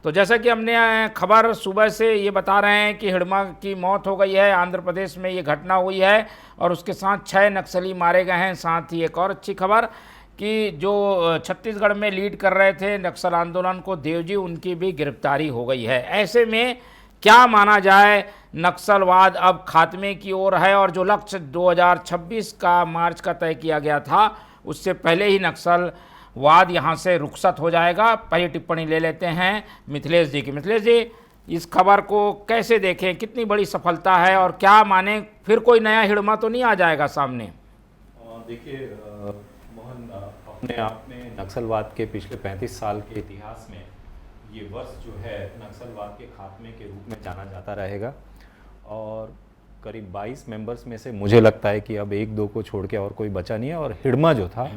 तो जैसा कि हमने खबर सुबह से ये बता रहे हैं कि हिडमा की मौत हो गई है, आंध्र प्रदेश में ये घटना हुई है और उसके साथ 6 नक्सली मारे गए हैं। साथ ही एक और अच्छी खबर कि जो छत्तीसगढ़ में लीड कर रहे थे नक्सल आंदोलन को देवजी, उनकी भी गिरफ्तारी हो गई है। ऐसे में क्या माना जाए, नक्सलवाद अब खात्मे की ओर है और जो लक्ष्य 2026 का मार्च का तय किया गया था उससे पहले ही नक्सलवाद यहाँ से रुखसत हो जाएगा। पहली टिप्पणी ले लेते हैं मिथिलेश जी की। मिथिलेश जी, इस खबर को कैसे देखें, कितनी बड़ी सफलता है और क्या माने फिर कोई नया हिडमा तो नहीं आ जाएगा सामने? देखिए मोहन, अपने आप में नक्सलवाद के पिछले 35 साल के इतिहास में ये वर्ष जो है नक्सलवाद के खात्मे के रूप में जाना जाता रहेगा। और करीब 22 मेंबर्स में से मुझे लगता है कि अब 1-2 को छोड़ के और कोई बचा नहीं है। और हिडमा जो था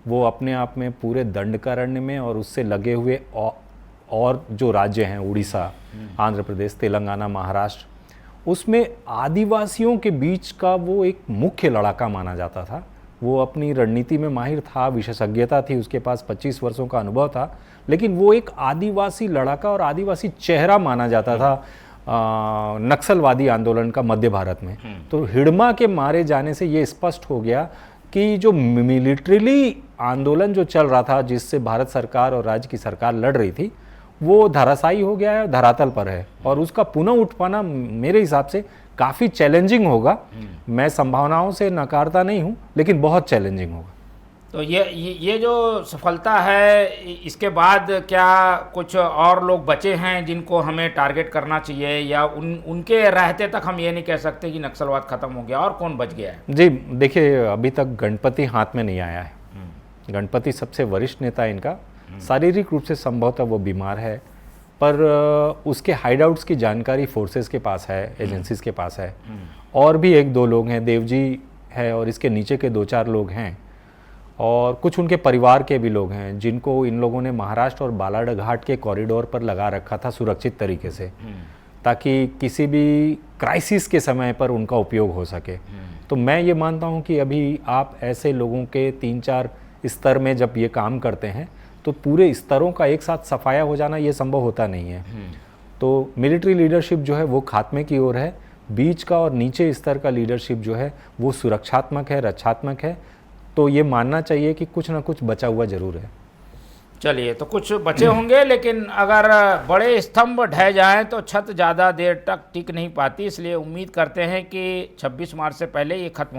वो अपने आप में पूरे दंडकारण्य में और उससे लगे हुए और जो राज्य हैं, उड़ीसा, आंध्र प्रदेश, तेलंगाना, महाराष्ट्र, उसमें आदिवासियों के बीच का वो एक मुख्य लड़ाका माना जाता था। वो अपनी रणनीति में माहिर था, विशेषज्ञता थी, उसके पास 25 वर्षों का अनुभव था, लेकिन वो एक आदिवासी लड़ाका और आदिवासी चेहरा माना जाता था नक्सलवादी आंदोलन का मध्य भारत में। तो हिडमा के मारे जाने से ये स्पष्ट हो गया कि जो मिलिट्रीली आंदोलन जो चल रहा था, जिससे भारत सरकार और राज्य की सरकार लड़ रही थी, वो धराशायी हो गया है, धरातल पर है और उसका पुनः उठ पाना मेरे हिसाब से काफ़ी चैलेंजिंग होगा। मैं संभावनाओं से नकारता नहीं हूँ, लेकिन बहुत चैलेंजिंग होगा। तो ये जो सफलता है, इसके बाद क्या कुछ और लोग बचे हैं जिनको हमें टारगेट करना चाहिए, या उनके रहते तक हम ये नहीं कह सकते कि नक्सलवाद खत्म हो गया? और कौन बच गया है? जी देखिए, अभी तक गणपति हाथ में नहीं आया है। गणपति सबसे वरिष्ठ नेता है इनका। शारीरिक रूप से संभवतः वो बीमार है, पर उसके हाइडआउट्स की जानकारी फोर्सेस के पास है, एजेंसीज के पास है। और भी 1-2 लोग हैं, देवजी है और इसके नीचे के 2-4 लोग हैं और कुछ उनके परिवार के भी लोग हैं, जिनको इन लोगों ने महाराष्ट्र और बालाघाट के कॉरिडोर पर लगा रखा था सुरक्षित तरीके से, ताकि किसी भी क्राइसिस के समय पर उनका उपयोग हो सके। तो मैं ये मानता हूँ कि अभी आप ऐसे लोगों के 3-4 स्तर में जब ये काम करते हैं तो पूरे स्तरों का एक साथ सफाया हो जाना ये संभव होता नहीं है। तो मिलिट्री लीडरशिप जो है वो खात्मे की ओर है, बीच का और नीचे स्तर का लीडरशिप जो है वो सुरक्षात्मक है, रक्षात्मक है। तो ये मानना चाहिए कि कुछ ना कुछ बचा हुआ जरूर है। चलिए, तो कुछ बचे होंगे, लेकिन अगर बड़े स्तंभ ढह जाएं तो छत ज़्यादा देर तक टिक नहीं पाती, इसलिए उम्मीद करते हैं कि 26 मार्च से पहले ये खत्म हो